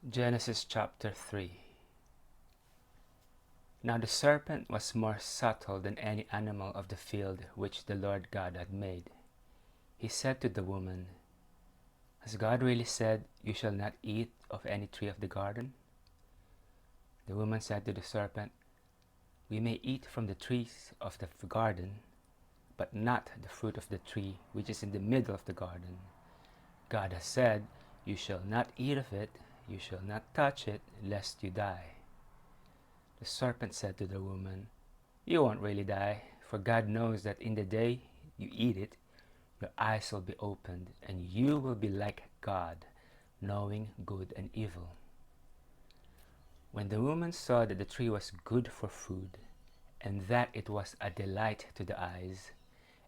Genesis chapter 3. Now the serpent was more subtle than any animal of the field which the Lord God had made. He said to the woman, "Has God really said, 'You shall not eat of any tree of the garden'?" The woman said to the serpent, "We may eat from the trees of the garden, but not the fruit of the tree which is in the middle of the garden. God has said, 'You shall not eat of it, you shall not touch it, lest you die.'" The serpent said to the woman, "You won't really die, for God knows that in the day you eat it, your eyes will be opened, and you will be like God, knowing good and evil." When the woman saw that the tree was good for food, and that it was a delight to the eyes,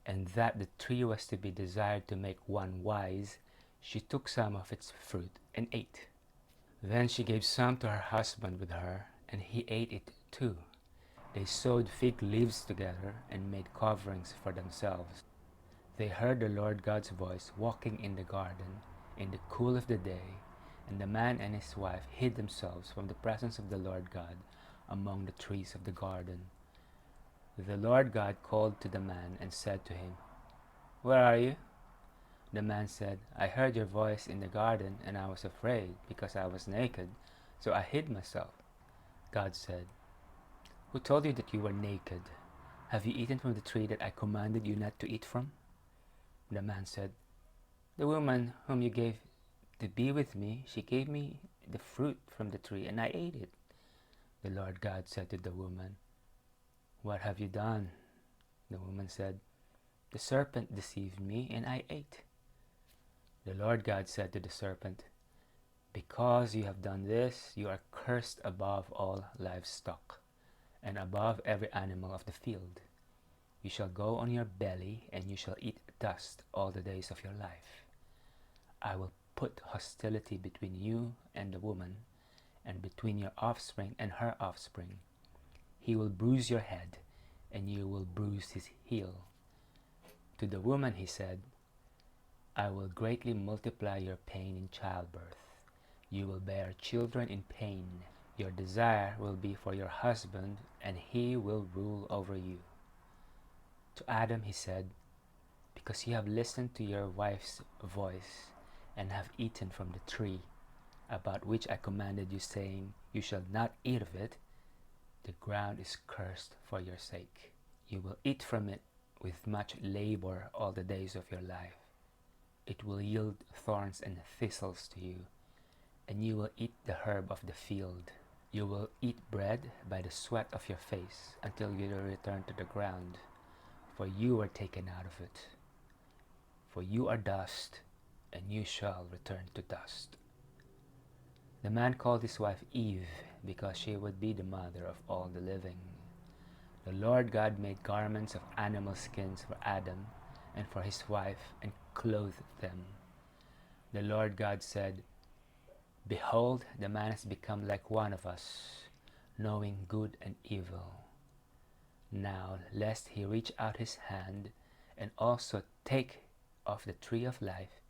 and that the tree was to be desired to make one wise, she took some of its fruit and ate. Then she gave some to her husband with her, and he ate it too. They sewed fig leaves together and made coverings for themselves. They heard the Lord God's voice walking in the garden in the cool of the day, and the man and his wife hid themselves from the presence of the Lord God among the trees of the garden. The Lord God called to the man and said to him, "Where are you?" The man said, "I heard your voice in the garden, and I was afraid, because I was naked, so I hid myself." God said, "Who told you that you were naked? Have you eaten from the tree that I commanded you not to eat from?" The man said, "The woman whom you gave to be with me, she gave me the fruit from the tree, and I ate it." The Lord God said to the woman, "What have you done?" The woman said, "The serpent deceived me, and I ate." The Lord God said to the serpent, "Because you have done this, you are cursed above all livestock, and above every animal of the field. You shall go on your belly, and you shall eat dust all the days of your life. I will put hostility between you and the woman, and between your offspring and her offspring. He will bruise your head, and you will bruise his heel." To the woman he said, "I will greatly multiply your pain in childbirth. You will bear children in pain. Your desire will be for your husband, and he will rule over you." To Adam he said, "Because you have listened to your wife's voice, and have eaten from the tree about which I commanded you, saying, 'You shall not eat of it,' the ground is cursed for your sake. You will eat from it with much labor all the days of your life. It will yield thorns and thistles to you, and you will eat the herb of the field. You will eat bread by the sweat of your face until you return to the ground, for you were taken out of it. For you are dust, and you shall return to dust." The man called his wife Eve, because she would be the mother of all the living. The Lord God made garments of animal skins for Adam and for his wife, and clothed them. The Lord God said, "Behold, the man has become like one of us, knowing good and evil. Now, lest he reach out his hand and also take of the tree of life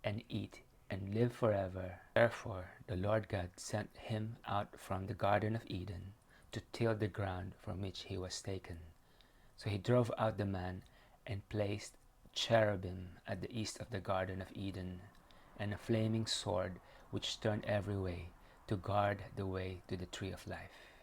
and eat and live forever." Therefore the Lord God sent him out from the Garden of Eden to till the ground from which he was taken. So he drove out the man and placed cherubim at the east of the Garden of Eden, and a flaming sword which turned every way, to guard the way to the tree of life.